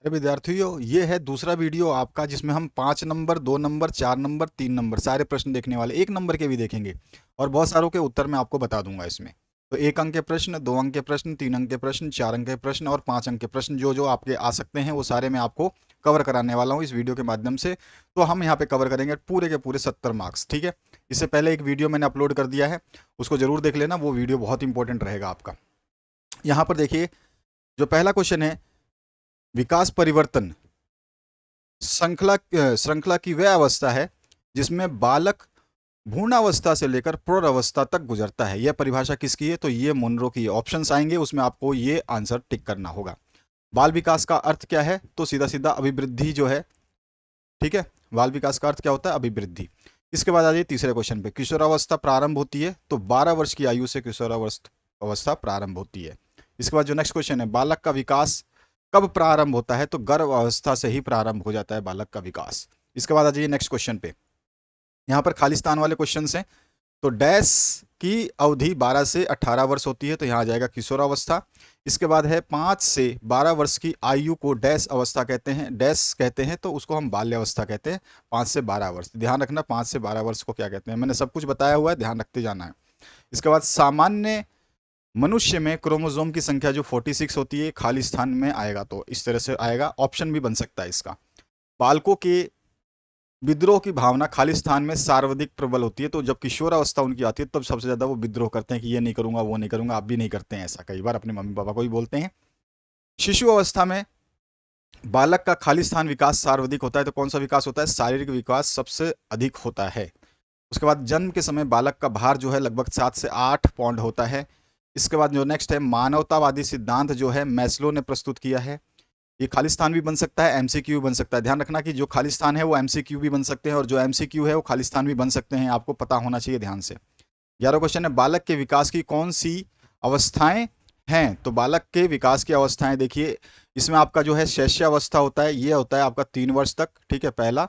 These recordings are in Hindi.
विद्यार्थियों, ये है दूसरा वीडियो आपका जिसमें हम 5 नंबर, 2 नंबर, 4 नंबर, 3 नंबर सारे प्रश्न देखने वाले, 1 नंबर के भी देखेंगे और बहुत सारों के उत्तर मैं आपको बता दूंगा इसमें। तो 1 अंक के प्रश्न, 2 अंक के प्रश्न, 3 अंक के प्रश्न, 4 अंक के प्रश्न और 5 अंक के प्रश्न जो जो आपके आ सकते हैं वो सारे मैं आपको कवर कराने वाला हूँ इस वीडियो के माध्यम से। तो हम यहाँ पे कवर करेंगे पूरे के पूरे 70 मार्क्स, ठीक है। इससे पहले एक वीडियो मैंने अपलोड कर दिया है, उसको जरूर देख लेना, वो वीडियो बहुत इंपॉर्टेंट रहेगा आपका। यहाँ पर देखिए, जो पहला क्वेश्चन है, विकास परिवर्तन श्रृंखला की वह अवस्था है जिसमें बालक भ्रूणावस्था से लेकर प्रौढ़ अवस्था तक गुजरता है। यह परिभाषा किसकी है? तो ये मुनरो की है। ऑप्शंस आएंगे, उसमें आपको ये आंसर टिक करना होगा। बाल विकास का अर्थ क्या है? तो सीधा सीधा अभिवृद्धि जो है, ठीक है। बाल विकास का अर्थ क्या होता है? अभिवृद्धि। इसके बाद आ जाइए तीसरे क्वेश्चन पे, किशोरावस्था प्रारंभ होती है तो 12 वर्ष की आयु से किशोरावस्था प्रारंभ होती है। इसके बाद जो नेक्स्ट क्वेश्चन है, बालक का विकास कब प्रारंभ होता है? तो गर्भ अवस्था से ही प्रारंभ हो जाता है बालक का विकास। इसके बाद आ जाइए नेक्स्ट क्वेश्चन पे, यहाँ पर खालिस्तान वाले क्वेश्चन हैं। तो डैश की अवधि 12 से 18 वर्ष होती है, तो यहाँ आ जाएगा किशोरावस्था। इसके बाद है 5 से 12 वर्ष की आयु को डैश अवस्था कहते हैं, डैश कहते हैं, तो उसको हम बाल्यावस्था कहते हैं। 5 से 12 वर्ष, ध्यान रखना 5 से 12 वर्ष को क्या कहते हैं, मैंने सब कुछ बताया हुआ है, ध्यान रखते जाना है। इसके बाद सामान्य मनुष्य में क्रोमोसोम की संख्या जो 46 होती है खाली स्थान में आएगा, तो इस तरह से आएगा, ऑप्शन भी बन सकता है इसका। बालकों के विद्रोह की भावना खाली स्थान में सर्वाधिक प्रबल होती है, तो जब किशोरावस्था उनकी आती है तब सबसे ज्यादा वो विद्रोह करते हैं कि ये नहीं करूंगा, वो नहीं करूंगा। आप भी नहीं करते हैं ऐसा, कई बार अपने मम्मी पापा को भी बोलते हैं। शिशु अवस्था में बालक का खाली स्थान विकास सर्वाधिक होता है, तो कौन सा विकास होता है? शारीरिक विकास सबसे अधिक होता है। उसके बाद जन्म के समय बालक का भार जो है लगभग 7 से 8 पाउंड होता है। इसके बाद जो नेक्स्ट है, मानवतावादी सिद्धांत जो है मैस्लो ने प्रस्तुत किया है। ये खालिस्तान भी बन सकता है, एमसीक्यू बन सकता है। ध्यान रखना कि जो खालिस्तान है वो एमसीक्यू भी बन सकते हैं और जो एमसीक्यू है वो खालिस्तान भी बन सकते हैं, आपको पता होना चाहिए ध्यान से। 11 क्वेश्चन है, बालक के विकास की कौन सी अवस्थाएं हैं? तो बालक के विकास की अवस्थाएं देखिए, इसमें आपका जो है शैशवावस्था होता है, ये होता है आपका 3 वर्ष तक, ठीक है, पहला।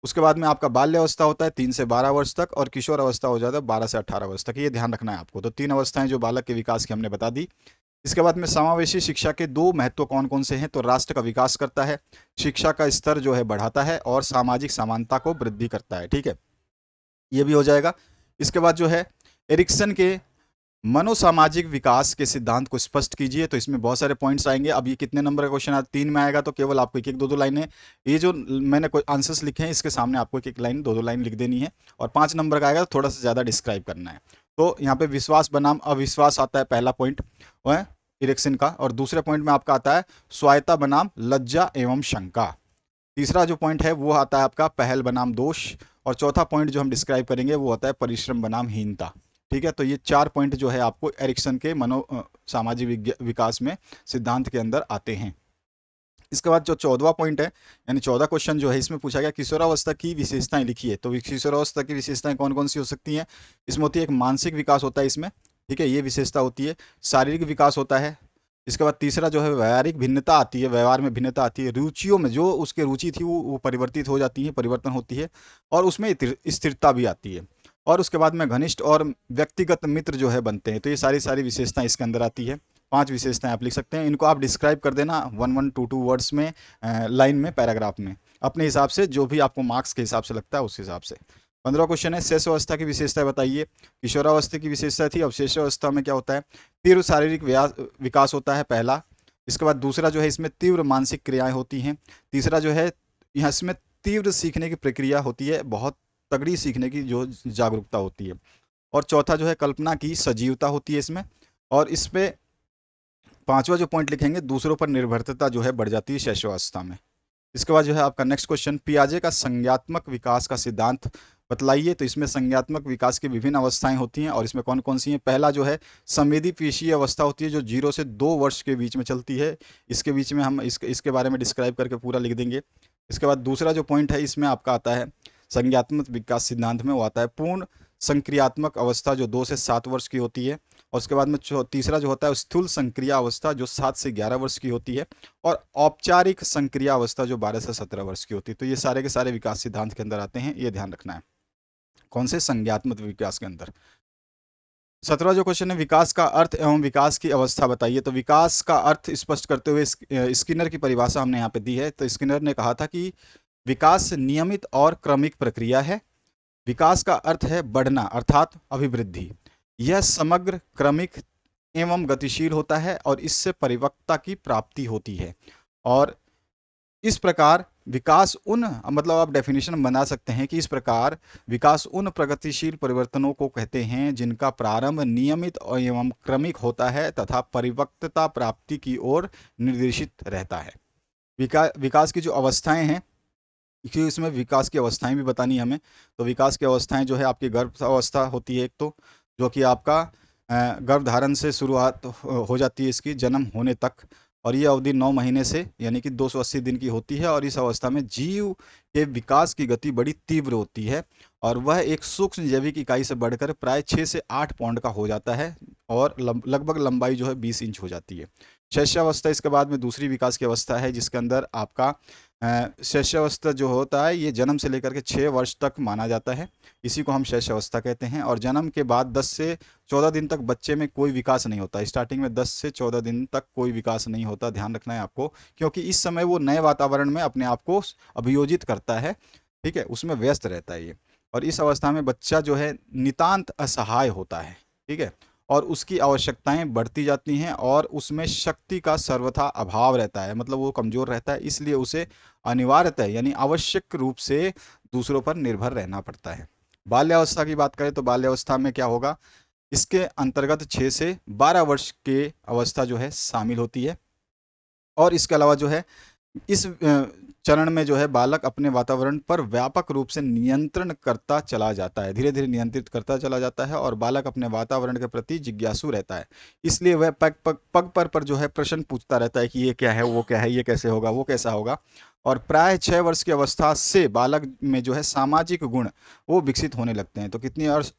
उसके बाद में आपका बाल्य अवस्था होता है 3 से 12 वर्ष तक, और किशोर अवस्था हो जाता है 12 से 18 वर्ष तक। ये ध्यान रखना है आपको। तो 3 अवस्थाएं जो बालक के विकास की हमने बता दी। इसके बाद में समावेशी शिक्षा के 2 महत्व कौन कौन से हैं? तो राष्ट्र का विकास करता है, शिक्षा का स्तर जो है बढ़ाता है, और सामाजिक समानता को वृद्धि करता है, ठीक है, ये भी हो जाएगा। इसके बाद जो है, एरिक्सन के मनोसामाजिक विकास के सिद्धांत को स्पष्ट कीजिए, तो इसमें बहुत सारे पॉइंट्स आएंगे। अब ये कितने नंबर का क्वेश्चन है? 3 में आएगा, तो केवल आपको एक एक दो दो लाइनें, ये जो मैंने आंसर्स लिखे हैं इसके सामने आपको एक एक लाइन, दो दो लाइन लिख देनी है। और 5 नंबर का आएगा तो थोड़ा सा ज़्यादा डिस्क्राइब करना है। तो यहाँ पे विश्वास बनाम अविश्वास आता है, पहला पॉइंट वह इरेक्शन का। और दूसरे पॉइंट में आपका आता है स्वायत्ता बनाम लज्जा एवं शंका। तीसरा जो पॉइंट है वो आता है आपका पहल बनाम दोष। और चौथा पॉइंट जो हम डिस्क्राइब करेंगे वो होता है परिश्रम बनाम हीनता, ठीक है। तो ये 4 पॉइंट जो है आपको एरिक्सन के सामाजिक विकास में सिद्धांत के अंदर आते हैं। इसके बाद जो 14वां पॉइंट है, यानी 14 क्वेश्चन जो है, इसमें पूछा गया किशोरावस्था की विशेषताएं लिखिए। तो किशोरावस्था की विशेषताएं कौन कौन सी हो सकती हैं? इसमें होती है एक मानसिक विकास होता है इसमें, ठीक है, ये विशेषता होती है। शारीरिक विकास होता है। इसके बाद तीसरा जो है व्यवहारिक भिन्नता आती है, व्यवहार में भिन्नता आती है। रुचियों में जो उसके रुचि थी वो परिवर्तित हो जाती है, परिवर्तन होती है। और उसमें स्थिरता भी आती है। और उसके बाद में घनिष्ठ और व्यक्तिगत मित्र जो है बनते हैं। तो ये सारी सारी विशेषताएं इसके अंदर आती है। 5 विशेषताएं आप लिख सकते हैं, इनको आप डिस्क्राइब कर देना 1 1 2 2 वर्ड्स में, लाइन में, पैराग्राफ में, अपने हिसाब से, जो भी आपको मार्क्स के हिसाब से लगता है उस हिसाब से। 15 क्वेश्चन है, शेष अवस्था की विशेषताएं बताइए। किशोरावस्था की विशेषता थी, अब शेष अवस्था में क्या होता है? तीव्र शारीरिक विकास होता है, पहला। इसके बाद दूसरा जो है, इसमें तीव्र मानसिक क्रियाएं होती हैं। तीसरा जो है, यहाँ इसमें तीव्र सीखने की प्रक्रिया होती है, बहुत तगड़ी सीखने की जो जागरूकता होती है। और चौथा जो है, कल्पना की सजीवता होती है इसमें। और इसमें 5वां जो पॉइंट लिखेंगे, दूसरों पर निर्भरता जो है बढ़ जाती है शैशवावस्था में। इसके बाद जो है आपका नेक्स्ट क्वेश्चन, पियाजे का संज्ञात्मक विकास का सिद्धांत बतलाइए। तो इसमें संज्ञात्मक विकास की विभिन्न अवस्थाएं होती हैं, और इसमें कौन कौन सी हैं? पहला जो है संवेदी पेशीय अवस्था होती है, जो 0 से 2 वर्ष के बीच में चलती है। इसके बीच में हम इसके बारे में डिस्क्राइब करके पूरा लिख देंगे। इसके बाद दूसरा जो पॉइंट है इसमें आपका आता है संज्ञात्मक विकास सिद्धांत में, वो आता है पूर्ण संक्रियात्मक अवस्था, जो 2 से 7 वर्ष की होती है। और उसके बाद में तीसरा जो होता है स्थूल संक्रिया अवस्था, जो 7 से 11 वर्ष की होती है। और औपचारिक संक्रिया अवस्था जो 12 से 17 वर्ष की होती है। तो ये सारे के सारे विकास सिद्धांत के अंदर आते हैं, ये ध्यान रखना है। कौन से? संज्ञात्मक विकास के अंदर। 17वां जो क्वेश्चन है, विकास का अर्थ एवं विकास की अवस्था बताइए। तो विकास का अर्थ स्पष्ट करते हुए स्किनर की परिभाषा हमने यहाँ पे दी है। तो स्किनर ने कहा था कि विकास नियमित और क्रमिक प्रक्रिया है। विकास का अर्थ है बढ़ना अर्थात अभिवृद्धि। यह समग्र, क्रमिक एवं गतिशील होता है और इससे परिपक्वता की प्राप्ति होती है। और इस प्रकार विकास उन, मतलब आप डेफिनेशन बना सकते हैं कि इस प्रकार विकास उन प्रगतिशील परिवर्तनों को कहते हैं जिनका प्रारंभ नियमित एवं क्रमिक होता है तथा परिपक्वता प्राप्ति की ओर निर्देशित रहता है। विकास की जो अवस्थाएं हैं, क्योंकि इसमें विकास की अवस्थाएं भी बतानी है हमें। तो विकास की अवस्थाएं जो है आपकी गर्भ अवस्था होती है एक, तो जो कि आपका गर्भधारण से शुरुआत हो जाती है इसकी जन्म होने तक, और ये अवधि 9 महीने से यानी कि 280 दिन की होती है। और इस अवस्था में जीव के विकास की गति बड़ी तीव्र होती है और वह एक सूक्ष्म जैविक इकाई से बढ़कर प्राय 6 से 8 पाउंड का हो जाता है और लगभग लंबाई जो है 20 इंच हो जाती है। शैशवावस्था इसके बाद में दूसरी विकास की अवस्था है, जिसके अंदर आपका शैशवावस्था जो होता है ये जन्म से लेकर के 6 वर्ष तक माना जाता है। इसी को हम शैशवावस्था कहते हैं। और जन्म के बाद 10 से 14 दिन तक बच्चे में कोई विकास नहीं होता। स्टार्टिंग में 10 से 14 दिन तक कोई विकास नहीं होता, ध्यान रखना है आपको, क्योंकि इस समय वो नए वातावरण में अपने आप को अभियोजित करता है, ठीक है, उसमें व्यस्त रहता है ये। और इस अवस्था में बच्चा जो है नितांत असहाय होता है, ठीक है, और उसकी आवश्यकताएं बढ़ती जाती हैं और उसमें शक्ति का सर्वथा अभाव रहता है, मतलब वो कमज़ोर रहता है, इसलिए उसे अनिवार्यतः यानी आवश्यक रूप से दूसरों पर निर्भर रहना पड़ता है। बाल्यावस्था की बात करें तो बाल्यावस्था में क्या होगा, इसके अंतर्गत 6 से 12 वर्ष के अवस्था जो है शामिल होती है। और इसके अलावा जो है इस चरण में जो है बालक अपने वातावरण पर व्यापक रूप से नियंत्रण करता चला जाता है, धीरे धीरे नियंत्रित करता चला जाता है और बालक अपने वातावरण के प्रति जिज्ञासु रहता है। इसलिए वह पग पर जो है प्रश्न पूछता रहता है कि ये क्या है, वो क्या है, ये कैसे होगा, वो कैसा होगा। और प्राय 6 वर्ष की अवस्था से बालक में जो है सामाजिक गुण वो विकसित होने लगते हैं। तो कितनी वर्ष,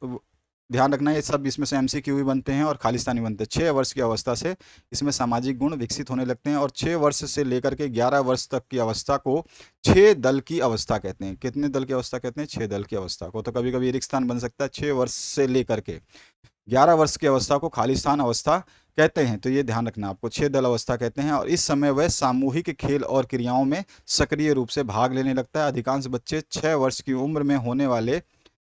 ध्यान रखना है, ये सब इसमें से एमसीक्यू भी बनते हैं और खालिस्तानी बनते हैं। 6 वर्ष की अवस्था से इसमें सामाजिक गुण विकसित होने लगते हैं और 6 वर्ष से लेकर के 11 वर्ष तक की अवस्था को 6 दल की अवस्था कहते हैं। कितने दल की अवस्था कहते हैं? 6 दल की अवस्था को। तो कभी कभी रिक्त स्थान बन सकता है 6 वर्ष से लेकर के 11 वर्ष की अवस्था को खालिस्तान अवस्था कहते हैं। तो ये ध्यान रखना आपको, 6 दल अवस्था कहते हैं। और इस समय वह सामूहिक खेल और क्रियाओं में सक्रिय रूप से भाग लेने लगता है। अधिकांश बच्चे 6 वर्ष की उम्र में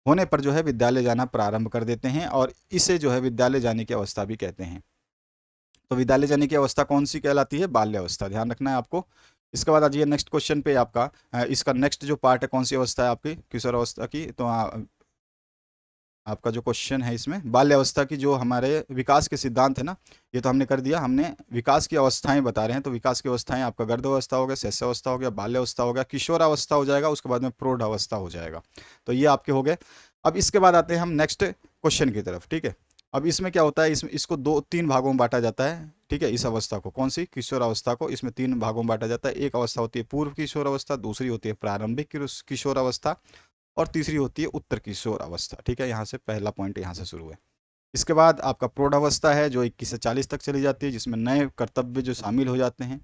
होने पर जो है विद्यालय जाना प्रारंभ कर देते हैं और इसे जो है विद्यालय जाने की अवस्था भी कहते हैं। तो विद्यालय जाने की अवस्था कौन सी कहलाती है? बाल्य अवस्था। ध्यान रखना है आपको। इसके बाद आ जाइए नेक्स्ट क्वेश्चन पे। आपका इसका नेक्स्ट जो पार्ट है कौन सी अवस्था है आपकी? किशोर अवस्था की। तो आपका जो क्वेश्चन है इसमें बाल्य अवस्था की जो हमारे विकास के सिद्धांत है ना, ये तो हमने कर दिया। हमने विकास की अवस्थाएं बता रहे हैं। तो विकास की अवस्थाएं आपका गर्भ अवस्था हो गया, शैशव अवस्था हो गया, बाल्य अवस्था हो गया, किशोर अवस्था हो जाएगा, उसके बाद में प्रौढ़ अवस्था हो जाएगा। तो ये आपके हो गए। अब इसके बाद आते हैं हम नेक्स्ट क्वेश्चन की तरफ, ठीक है। अब इसमें क्या होता है, इसको 2-3 भागों में बांटा जाता है, ठीक है। इस अवस्था को, कौन सी? किशोर अवस्था को इसमें 3 भागों में बांटा जाता है। एक अवस्था होती है पूर्व किशोर अवस्था, दूसरी होती है प्रारंभिक किशोर अवस्था और तीसरी होती है उत्तर किशोर अवस्था, ठीक है। यहाँ से पहला पॉइंट यहाँ से शुरू है। इसके बाद आपका प्रौढ़ अवस्था है जो 21 से 40 तक चली जाती है, जिसमें नए कर्तव्य जो शामिल हो जाते हैं।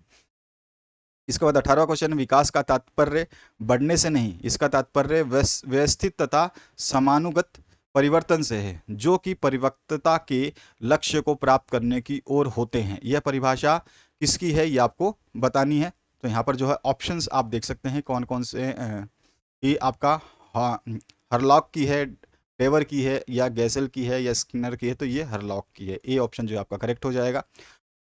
इसके बाद 18वां क्वेश्चन, विकास का तात्पर्य बढ़ने से नहीं, इसका तात्पर्य व्यवस्थित तथा समानुगत परिवर्तन से है, जो कि परिपक्वता के लक्ष्य को प्राप्त करने की ओर होते हैं। यह परिभाषा किसकी है, ये आपको बतानी है। तो यहाँ पर जो है ऑप्शंस आप देख सकते हैं कौन कौन से। ये आपका हरलॉक की है, टेवर की है, या गैसल की है, या स्किनर की है। तो ये हरलॉक की है। ए ऑप्शन जो है आपका करेक्ट हो जाएगा।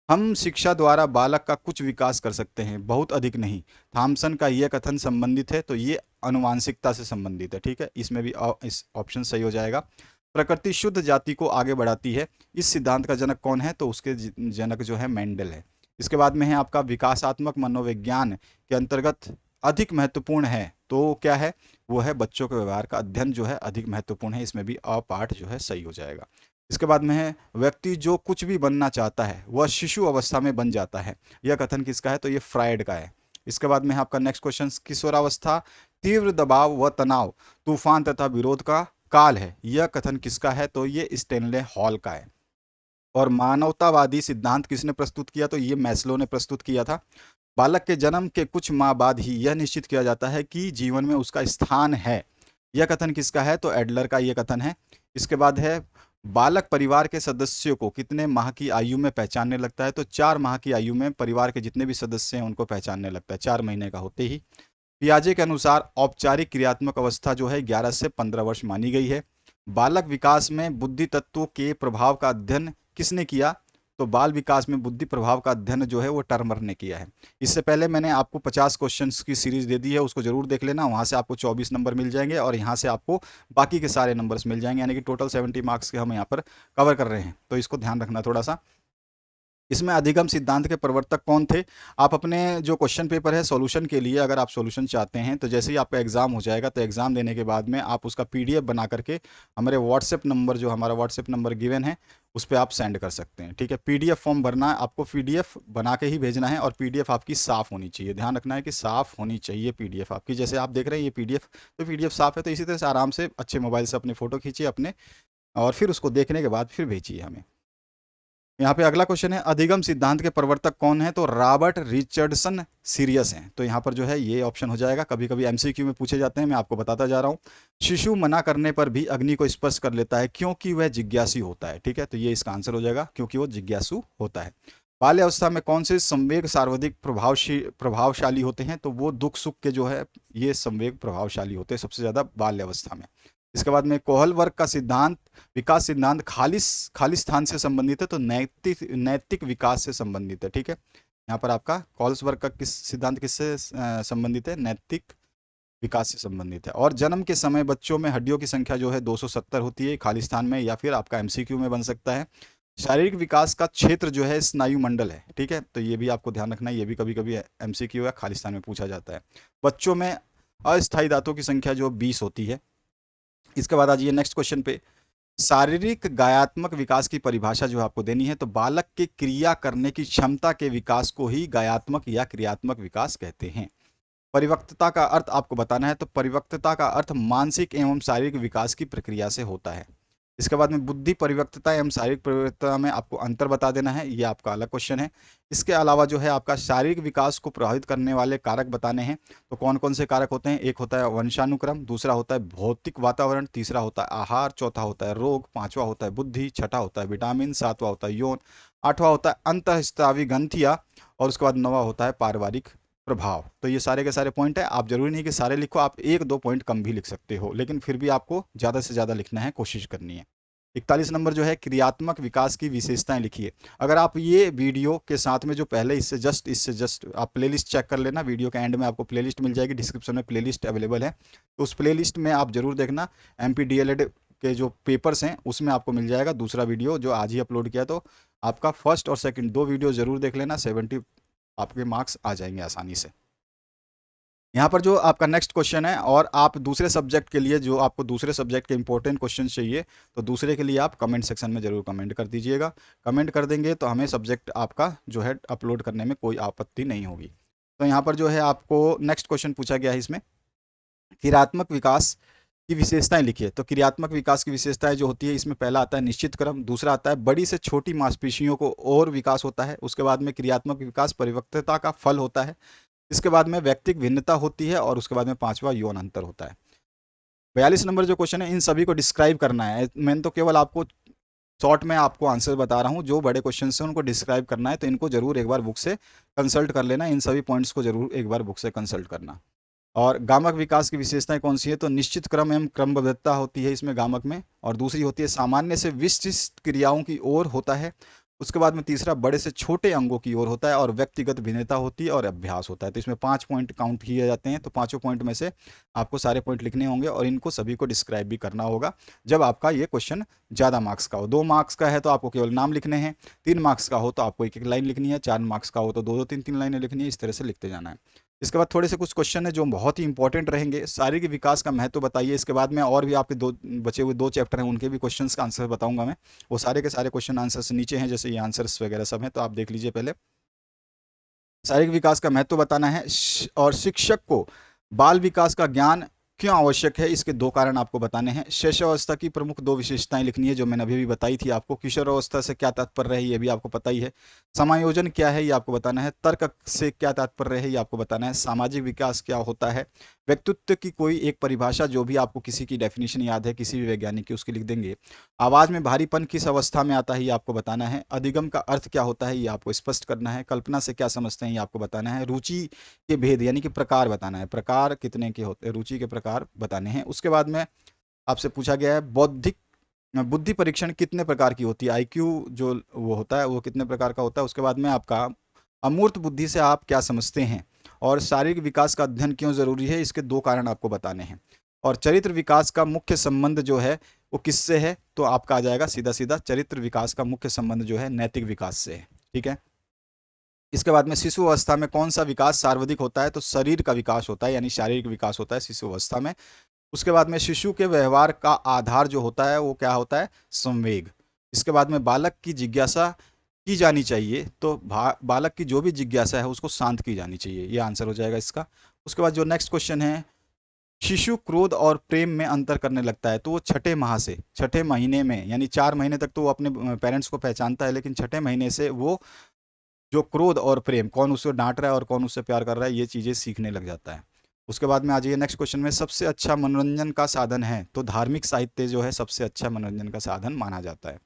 हम शिक्षा द्वारा बालक का कुछ विकास कर सकते हैं, बहुत अधिक नहीं। थॉमसन का यह कथन संबंधित है, तो ये अनुवांशिकता से संबंधित है, ठीक है। इसमें भी इस ऑप्शन सही हो जाएगा। प्रकृति शुद्ध जाति को आगे बढ़ाती है, इस सिद्धांत का जनक कौन है? तो उसके जनक जो है मेंडल है। इसके बाद में है आपका विकासात्मक मनोविज्ञान के अंतर्गत अधिक महत्वपूर्ण है, तो क्या है? वो है बच्चों के व्यवहार का अध्ययन जो है अधिक महत्वपूर्ण है। इसमें भी अ पार्ट जो है सही हो जाएगा। इसके बाद में है व्यक्ति जो कुछ भी बनना चाहता है वह शिशु अवस्था में बन जाता है, यह कथन किसका है? तो ये फ्रायड का है। इसके बाद में है आपका नेक्स्ट क्वेश्चन, किशोरावस्था तीव्र दबाव व तनाव, तूफान तथा विरोध का काल है, यह कथन किसका है? तो ये स्टेनले हॉल का है। और मानवतावादी सिद्धांत किसने प्रस्तुत किया? तो ये मैस्लो ने प्रस्तुत किया था। बालक के जन्म के कुछ माह बाद ही यह निश्चित किया जाता है कि जीवन में उसका स्थान है, यह कथन किसका है? तो एडलर का यह कथन है। इसके बाद है बालक परिवार के सदस्यों को कितने माह की आयु में पहचानने लगता है? तो 4 माह की आयु में परिवार के जितने भी सदस्य हैं उनको पहचानने लगता है, 4 महीने का होते ही। पियाजे के अनुसार औपचारिक क्रियात्मक अवस्था जो है 11 से 15 वर्ष मानी गई है। बालक विकास में बुद्धि तत्वों के प्रभाव का अध्ययन किसने किया? तो बाल विकास में बुद्धि प्रभाव का अध्ययन जो है वो टर्मर ने किया है। इससे पहले मैंने आपको 50 क्वेश्चंस की सीरीज दे दी है, उसको जरूर देख लेना, वहां से आपको 24 नंबर मिल जाएंगे और यहाँ से आपको बाकी के सारे नंबर्स मिल जाएंगे, यानी कि टोटल 70 मार्क्स के हम यहाँ पर कवर कर रहे हैं, तो इसको ध्यान रखना थोड़ा सा। इसमें अधिगम सिद्धांत के प्रवर्तक कौन थे? आप अपने जो क्वेश्चन पेपर है सॉल्यूशन के लिए, अगर आप सॉल्यूशन चाहते हैं तो जैसे ही आपका एग्जाम हो जाएगा तो एग्जाम देने के बाद में आप उसका पीडीएफ बना करके हमारे व्हाट्सएप नंबर, जो हमारा व्हाट्सएप नंबर गिवन है, उस पर आप सेंड कर सकते हैं। ठीक है, पीडीएफ फॉर्म भरना है आपको, पीडीएफ बना के ही भेजना है और पीडीएफ आपकी साफ होनी चाहिए। ध्यान रखना है कि साफ होनी चाहिए पीडीएफ आपकी। जैसे आप देख रहे हैं ये पीडीएफ, तो पीडीएफ साफ है, तो इसी तरह से आराम से अच्छे मोबाइल से अपने फोटो खींचिए अपने, और फिर उसको देखने के बाद फिर भेजिए हमें। यहाँ पे अगला क्वेश्चन है, अधिगम सिद्धांत के प्रवर्तक कौन है? तो रॉबर्ट रिचर्डसन सीरियस हैं। तो यहाँ पर जो है ये ऑप्शन हो जाएगा। कभी कभी एमसीक्यू में पूछे जाते हैं, मैं आपको बताता जा रहा हूँ। शिशु मना करने पर भी अग्नि को स्पर्श कर लेता है क्योंकि वह जिज्ञासु होता है। ठीक है, तो ये इसका आंसर हो जाएगा, क्योंकि वो जिज्ञासु होता है। बाल्य अवस्था में कौन से संवेग सर्वाधिक प्रभावशाली होते हैं? तो वो दुख सुख के जो है ये संवेग प्रभावशाली होते हैं सबसे ज्यादा बाल्य अवस्था में। इसके बाद में कोहल वर्ग का सिद्धांत, विकास सिद्धांत खालिस्तान से संबंधित है, तो नैतिक नैतिक विकास से संबंधित है। ठीक है, यहाँ पर आपका कोहलवर्ग का किस सिद्धांत किससे संबंधित है? नैतिक विकास से संबंधित है। और जन्म के समय बच्चों में हड्डियों की संख्या जो है 270 होती है खालिस्तान में, या फिर आपका एमसीक्यू में बन सकता है। शारीरिक विकास का क्षेत्र जो है स्नायु मंडल है। ठीक है, तो ये भी आपको ध्यान रखना है, ये भी कभी कभी एमसीक्यू या खालिस्तान में पूछा जाता है। बच्चों में अस्थायी दांतों की संख्या जो 20 होती है। इसके बाद आ जाइए नेक्स्ट क्वेश्चन पे। शारीरिक गायात्मक विकास की परिभाषा जो आपको देनी है, तो बालक के क्रिया करने की क्षमता के विकास को ही गायात्मक या क्रियात्मक विकास कहते हैं। परिपक्वता का अर्थ आपको बताना है, तो परिपक्वता का अर्थ मानसिक एवं शारीरिक विकास की प्रक्रिया से होता है। इसके बाद में बुद्धि परिपक्वता एवं शारीरिक परिपक्वता में आपको अंतर बता देना है, ये आपका अलग क्वेश्चन है। इसके अलावा जो है आपका शारीरिक विकास को प्रभावित करने वाले कारक बताने हैं, तो कौन कौन से कारक होते हैं? एक होता है वंशानुक्रम, दूसरा होता है भौतिक वातावरण, तीसरा होता है आहार, चौथा होता है रोग, पांचवा होता है बुद्धि, छठा होता है विटामिन, सातवां होता है यौन, आठवां होता है अंतःस्रावी ग्रंथियां, और उसके बाद नौवां होता है पारिवारिक प्रभाव। तो ये सारे के सारे पॉइंट है, आप जरूरी नहीं कि सारे लिखो, आप एक दो पॉइंट कम भी लिख सकते हो, लेकिन फिर भी आपको ज्यादा से ज्यादा लिखना है, कोशिश करनी है। 41 नंबर जो है क्रियात्मक विकास की विशेषताएं लिखिए। अगर आप ये वीडियो के साथ में जो पहले इससे जस्ट आप प्लेलिस्ट चेक कर लेना, वीडियो के एंड में आपको प्लेलिस्ट मिल जाएगी, डिस्क्रिप्शन में प्लेलिस्ट अवेलेबल है, तो उस प्लेलिस्ट में आप जरूर देखना। MPDLED के जो पेपर्स हैं उसमें आपको मिल जाएगा दूसरा वीडियो जो आज ही अपलोड किया, तो आपका फर्स्ट और सेकंड दो वीडियो जरूर देख लेना, 70 आपके मार्क्स आ जाएंगे आसानी से। यहाँ पर जो आपका नेक्स्ट क्वेश्चन है, और आप दूसरे सब्जेक्ट के लिए, जो आपको दूसरे सब्जेक्ट के इंपॉर्टेंट क्वेश्चन चाहिए, तो दूसरे के लिए आप कमेंट सेक्शन में जरूर कमेंट कर दीजिएगा। कमेंट कर देंगे तो हमें सब्जेक्ट आपका जो है अपलोड करने में कोई आपत्ति नहीं होगी। तो यहाँ पर जो है आपको नेक्स्ट क्वेश्चन पूछा गया है, इसमें क्रियात्मक विकास की विशेषताएं लिखिए। तो क्रियात्मक विकास की विशेषताएं जो होती है, इसमें पहला आता है निश्चित क्रम, दूसरा आता है बड़ी से छोटी मांसपेशियों को और विकास होता है, उसके बाद में क्रियात्मक विकास परिपक्वता का फल होता है, इसके बाद में व्यक्तिक भिन्नता होती है, और उसके बाद में पांचवा यौन अंतर होता है। 42 नंबर जो क्वेश्चन है, इन सभी को डिस्क्राइब करना है। मैंने तो केवल आपको शॉर्ट में आपको आंसर बता रहा हूँ, जो बड़े क्वेश्चन हैं उनको डिस्क्राइब करना है, तो इनको जरूर एक बार बुक से कंसल्ट कर लेना, इन सभी पॉइंट्स को जरूर एक बार बुक से कंसल्ट करना। और गामक विकास की विशेषताएं कौन सी है? तो निश्चित क्रम एवं क्रमबद्धता होती है इसमें गामक में, और दूसरी होती है सामान्य से विशिष्ट क्रियाओं की ओर होता है, उसके बाद में तीसरा बड़े से छोटे अंगों की ओर होता है, और व्यक्तिगत भिन्नता होती है, और अभ्यास होता है। तो इसमें 5 पॉइंट काउंट किए जाते हैं, तो पांचों पॉइंट में से आपको सारे पॉइंट लिखने होंगे, और इनको सभी को डिस्क्राइब भी करना होगा जब आपका ये क्वेश्चन ज़्यादा मार्क्स का हो। 2 मार्क्स का है तो आपको केवल नाम लिखने हैं, 3 मार्क्स का हो तो आपको एक एक लाइन लिखनी है, 4 मार्क्स का हो तो 2-2 3-3 लाइनें लिखनी है, इस तरह से लिखते जाना है। इसके बाद थोड़े से कुछ क्वेश्चन है जो बहुत ही इंपॉर्टेंट रहेंगे। शारीरिक विकास का महत्व बताइए। इसके बाद में और भी आपके दो बचे हुए 2 चैप्टर हैं, उनके भी क्वेश्चंस का आंसर बताऊंगा मैं। वो सारे के सारे क्वेश्चन आंसर्स नीचे हैं, जैसे ये आंसर्स वगैरह सब हैं, तो आप देख लीजिए पहले। शारीरिक विकास का महत्व बताना है, और शिक्षक को बाल विकास का ज्ञान क्यों आवश्यक है, इसके दो कारण आपको बताने हैं। शैशवावस्था की प्रमुख दो विशेषताएं लिखनी है जो मैंने अभी भी बताई थी आपको। किशोरावस्था से क्या तात्पर्य है ये भी आपको पता ही है। समायोजन क्या है ये आपको बताना है। तर्क से क्या तात्पर्य है ये आपको बताना है। सामाजिक विकास क्या होता है। व्यक्तित्व की कोई एक परिभाषा, जो भी आपको किसी की डेफिनेशन याद है किसी भी वैज्ञानिक की, उसकी लिख देंगे। आवाज में भारीपन किस अवस्था में आता है ये आपको बताना है। अधिगम का अर्थ क्या होता है ये आपको स्पष्ट करना है। कल्पना से क्या समझते हैं ये आपको बताना है। रुचि के भेद यानी कि प्रकार बताना है, प्रकार कितने के होते हैं, रुचि के प्रकार बताने हैं। उसके बाद में आपसे पूछा गया है बौद्धिक बुद्धि परीक्षण कितने प्रकार की होती है, आईक्यू जो वो होता है वो कितने प्रकार का होता है। उसके बाद में आपका अमूर्त बुद्धि से आप क्या समझते हैं, और शारीरिक विकास का अध्ययन क्यों जरूरी है, इसके दो कारण आपको बताने हैं। और चरित्र विकास का मुख्य संबंध जो है वो किससे है, तो आपका आ जाएगा सीधा सीधा चरित्र विकास का मुख्य संबंध जो है नैतिक विकास से है। ठीक है। इसके बाद में शिशु अवस्था में कौन सा विकास सर्वाधिक होता है, तो शरीर का विकास होता है यानी शारीरिक विकास होता है शिशु अवस्था में। उसके बाद में शिशु के व्यवहार का आधार जो होता है वो क्या होता है, संवेग। इसके बाद में बालक की जिज्ञासा की जानी चाहिए, तो बालक की जो भी जिज्ञासा है उसको शांत की जानी चाहिए, ये आंसर हो जाएगा इसका। उसके बाद जो नेक्स्ट क्वेश्चन है, शिशु क्रोध और प्रेम में अंतर करने लगता है, तो वो छठे माह से, छठे महीने में, यानी 4 महीने तक तो वो अपने पेरेंट्स को पहचानता है, लेकिन छठे महीने से वो जो क्रोध और प्रेम, कौन उसको डांट रहा है और कौन उससे प्यार कर रहा है, ये चीज़ें सीखने लग जाता है। उसके बाद में आ जाइए नेक्स्ट क्वेश्चन में, सबसे अच्छा मनोरंजन का साधन है, तो धार्मिक साहित्य जो है सबसे अच्छा मनोरंजन का साधन माना जाता है।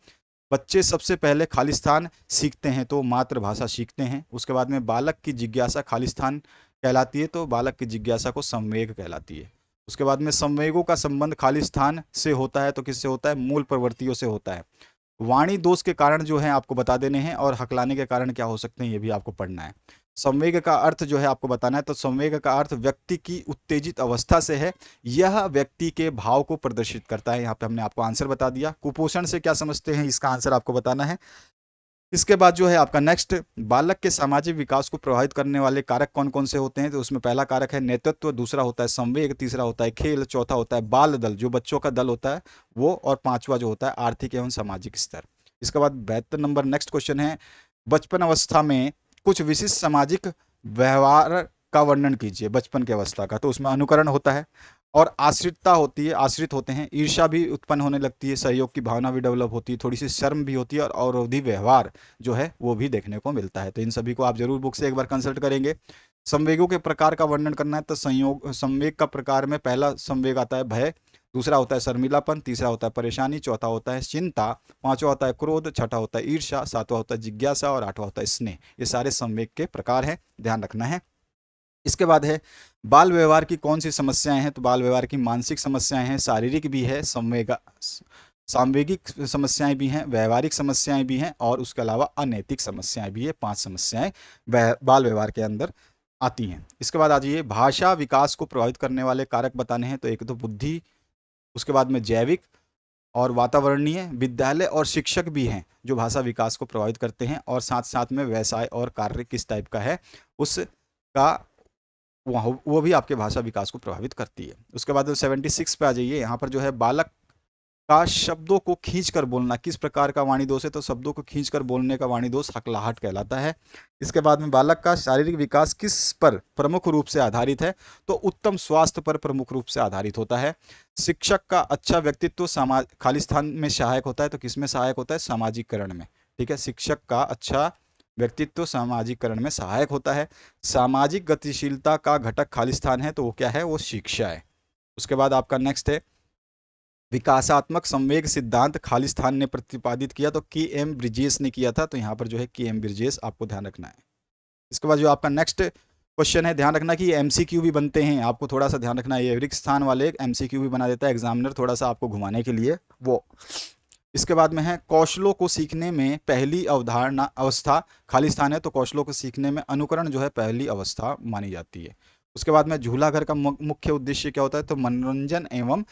बच्चे सबसे पहले खालिस्तान सीखते हैं तो मातृभाषा सीखते हैं। उसके बाद में बालक की जिज्ञासा खालिस्तान कहलाती है, तो बालक की जिज्ञासा को संवेग कहलाती है। उसके बाद में संवेगों का संबंध खालिस्तान से होता है, तो किससे होता है, मूल प्रवृत्तियों से होता है। वाणी दोष के कारण जो है आपको बता देने हैं, और हकलाने के कारण क्या हो सकते हैं ये भी आपको पढ़ना है। संवेग का अर्थ जो है आपको बताना है, तो संवेग का अर्थ व्यक्ति की उत्तेजित अवस्था से है, यह व्यक्ति के भाव को प्रदर्शित करता है। यहाँ पे हमने आपको आंसर बता दिया। कुपोषण से क्या समझते हैं, इसका आंसर आपको बताना है। इसके बाद जो है आपका नेक्स्ट, बालक के सामाजिक विकास को प्रभावित करने वाले कारक कौन कौन से होते हैं, तो उसमें पहला कारक है नेतृत्व, दूसरा होता है संवेग, तीसरा होता है खेल, चौथा होता है बाल दल जो बच्चों का दल होता है वो, और पांचवा जो होता है आर्थिक एवं सामाजिक स्तर। इसके बाद 72 नंबर नेक्स्ट क्वेश्चन है, बचपन अवस्था में कुछ विशिष्ट सामाजिक व्यवहार का वर्णन कीजिए, बचपन की अवस्था का, तो उसमें अनुकरण होता है और आश्रितता होती है, आश्रित होते हैं, ईर्ष्या भी उत्पन्न होने लगती है, सहयोग की भावना भी डेवलप होती है, थोड़ी सी शर्म भी होती है, और अवरोधी व्यवहार जो है वो भी देखने को मिलता है। तो इन सभी को आप जरूर बुक से एक बार कंसल्ट करेंगे। संवेगों के प्रकार का वर्णन करना है, तो संवेग का प्रकार में पहला संवेग आता है भय, दूसरा होता है शर्मिलापन, तीसरा होता है परेशानी, चौथा होता है चिंता, पांचवा होता है क्रोध, छठा होता है ईर्ष्या, सातवां होता है जिज्ञासा, और आठवां होता है स्नेह। ये सारे संवेग के प्रकार हैं, ध्यान रखना है। इसके बाद है बाल व्यवहार की कौन सी समस्याएं हैं, तो बाल व्यवहार की मानसिक समस्याएं हैं, शारीरिक भी है, सांवेगिक समस्याएं भी हैं, व्यवहारिक समस्याएं भी हैं, और उसके अलावा अनैतिक समस्याएं भी है। 5 समस्याएं बाल व्यवहार के अंदर आती हैं। इसके बाद आ जाइए, भाषा विकास को प्रभावित करने वाले कारक बताने हैं, तो एक तो बुद्धि, उसके बाद में जैविक और वातावरणीय, विद्यालय और शिक्षक भी हैं जो भाषा विकास को प्रभावित करते हैं, और साथ साथ में व्यवसाय और कार्य किस टाइप का है उसका वो भी आपके भाषा विकास को प्रभावित करती है। उसके बाद 76 पे आ जाइए, यहाँ पर जो है बालक का शब्दों को खींचकर बोलना किस प्रकार का वाणी दोष है, तो शब्दों को खींचकर बोलने का वाणी दोष हकलाहट कहलाता है। इसके बाद में बालक का शारीरिक विकास किस पर प्रमुख रूप से आधारित है, तो उत्तम स्वास्थ्य पर प्रमुख रूप से आधारित होता है। शिक्षक का अच्छा व्यक्तित्व समाज खालिस्तान में सहायक होता है, तो किस में सहायक होता है, सामाजिकरण में। ठीक है, शिक्षक का अच्छा व्यक्तित्व सामाजिकरण में सहायक होता है। सामाजिक गतिशीलता का घटक खालिस्तान है, तो वो क्या है, वो शिक्षा है। उसके बाद आपका नेक्स्ट है, विकासात्मक संवेग सिद्धांत खालिस्तान ने प्रतिपादित किया, तो के एम ब्रिजेश ने किया था, तो यहाँ पर जो है के एम ब्रिजेश आपको ध्यान रखना है। इसके बाद जो आपका नेक्स्ट क्वेश्चन है, ध्यान रखना कि ये एमसीक्यू भी बनते हैं, आपको थोड़ा सा ध्यान रखना है, ये रिक्त स्थान वाले एमसीक्यू भी बना देता है एग्जामिनर थोड़ा सा आपको घुमाने के लिए वो। इसके बाद में है, कौशलों को सीखने में पहली अवधारणा अवस्था खालिस्तान है, तो कौशलों को सीखने में अनुकरण जो है पहली अवस्था मानी जाती है। उसके बाद में झूला घर का मुख्य उद्देश्य क्या होता है, तो मनोरंजन एवं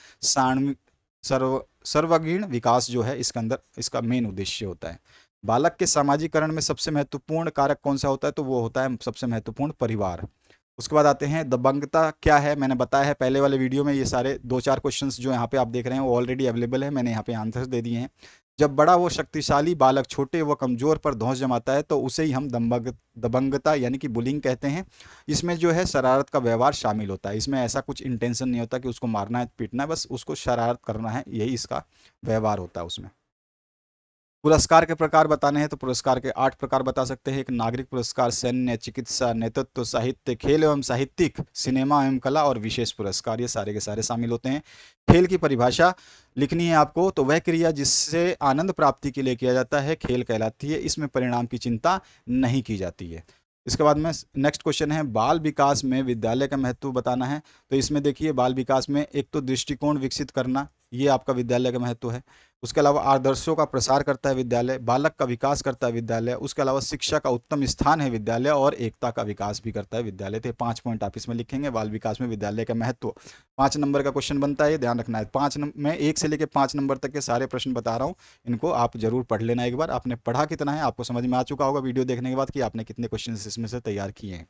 सर्वांगीण विकास जो है इसके अंदर इसका मेन उद्देश्य होता है। बालक के सामाजिकरण में सबसे महत्वपूर्ण कारक कौन सा होता है, तो वो होता है सबसे महत्वपूर्ण परिवार। उसके बाद आते हैं, दबंगता क्या है, मैंने बताया है पहले वाले वीडियो में, ये सारे 2-4 क्वेश्चंस जो यहाँ पे आप देख रहे हैं वो ऑलरेडी अवेलेबल है, मैंने यहाँ पे आंसर दे दिए हैं। जब बड़ा व शक्तिशाली बालक छोटे व कमजोर पर धौंस जमाता है तो उसे ही हम दबंगता यानी कि बुलिंग कहते हैं। इसमें जो है शरारत का व्यवहार शामिल होता है। इसमें ऐसा कुछ इंटेंशन नहीं होता कि उसको मारना है पीटना है, बस उसको शरारत करना है, यही इसका व्यवहार होता है उसमें। पुरस्कार के प्रकार बताने हैं तो पुरस्कार के 8 प्रकार बता सकते हैं। एक नागरिक पुरस्कार, सैन्य, चिकित्सा, नेतृत्व, साहित्य, खेल एवं साहित्यिक, सिनेमा एवं कला और विशेष पुरस्कार, ये सारे के सारे शामिल होते हैं। खेल की परिभाषा लिखनी है आपको, तो वह क्रिया जिससे आनंद प्राप्ति के लिए किया जाता है खेल कहलाती है। इसमें परिणाम की चिंता नहीं की जाती है। इसके बाद में नेक्स्ट क्वेश्चन है, बाल विकास में विद्यालय का महत्व बताना है। तो इसमें देखिए, बाल विकास में एक तो दृष्टिकोण विकसित करना, ये आपका विद्यालय का महत्व है। उसके अलावा आदर्शों का प्रसार करता है विद्यालय, बालक का विकास करता है विद्यालय। उसके अलावा शिक्षा का उत्तम स्थान है विद्यालय, और एकता का विकास भी करता है विद्यालय। तो 5 पॉइंट आप इसमें लिखेंगे, बाल विकास में विद्यालय का महत्व। 5 नंबर का क्वेश्चन बनता है, ये ध्यान रखना है। 5 नंबर में 1 से लेकर 5 नंबर तक के सारे प्रश्न बता रहा हूँ, इनको आप जरूर पढ़ लेना एक बार। आपने पढ़ा कितना है आपको समझ में आ चुका होगा वीडियो देखने के बाद कि आपने कितने क्वेश्चन इसमें से तैयार किए हैं।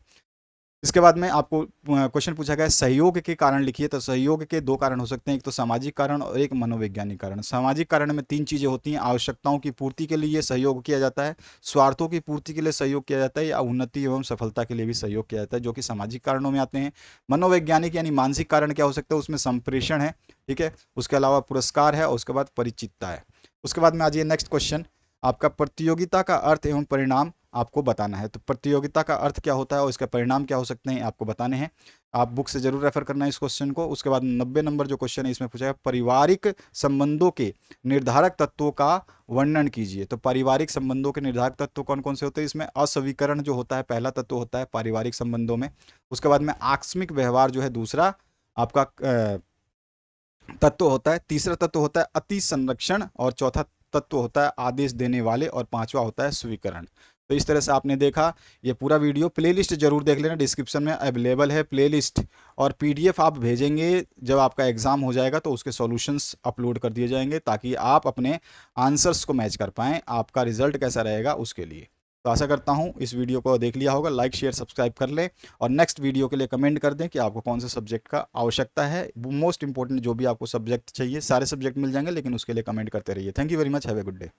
इसके बाद में आपको क्वेश्चन पूछा गया है सहयोग के कारण लिखिए। तो सहयोग के 2 कारण हो सकते हैं, एक तो सामाजिक कारण और एक मनोवैज्ञानिक कारण। सामाजिक कारण में 3 चीजें होती हैं, आवश्यकताओं की पूर्ति के लिए सहयोग किया जाता है, स्वार्थों की पूर्ति के लिए सहयोग किया जाता है, या उन्नति एवं सफलता के लिए भी सहयोग किया जाता है, जो कि सामाजिक कारणों में आते हैं। मनोवैज्ञानिक यानी मानसिक कारण क्या हो सकता है, उसमें संप्रेषण है, ठीक है। उसके अलावा पुरस्कार है, और उसके बाद परिचितता है। उसके बाद में आ जाइए नेक्स्ट क्वेश्चन, आपका प्रतियोगिता का अर्थ एवं परिणाम आपको बताना है। तो प्रतियोगिता का अर्थ क्या होता है और इसके परिणाम क्या हो सकते हैं आपको बताने हैं। आप बुक से जरूर रेफर करना है इस क्वेश्चन को। उसके बाद 90 नंबर जो क्वेश्चन है इसमें पूछा है, पारिवारिक संबंधों के निर्धारक तत्वों का वर्णन कीजिए। तो पारिवारिक संबंधों के निर्धारक तत्व कौन कौन से होते हैं, इसमें अस्वीकरण जो होता है पहला तत्व होता है पारिवारिक संबंधों में। उसके बाद में आकस्मिक व्यवहार जो है दूसरा आपका तत्व होता है। तीसरा तत्व होता है अति संरक्षण, और चौथा तत्व होता है आदेश देने वाले, और पांचवा होता है स्वीकरण। तो इस तरह से आपने देखा ये पूरा वीडियो। प्लेलिस्ट जरूर देख लेना, डिस्क्रिप्शन में अवेलेबल है प्लेलिस्ट, और पीडीएफ आप भेजेंगे जब आपका एग्जाम हो जाएगा तो उसके सॉल्यूशंस अपलोड कर दिए जाएंगे, ताकि आप अपने आंसर्स को मैच कर पाएँ, आपका रिजल्ट कैसा रहेगा उसके लिए। तो आशा करता हूँ इस वीडियो को देख लिया होगा, लाइक शेयर सब्सक्राइब कर लें, और नेक्स्ट वीडियो के लिए कमेंट कर दें कि आपको कौन से सब्जेक्ट का आवश्यकता है। मोस्ट इंपॉर्टेंट जो भी आपको सब्जेक्ट चाहिए, सारे सब्जेक्ट मिल जाएंगे, लेकिन उसके लिए कमेंट करते रहिए। Thank you very much, have a good day.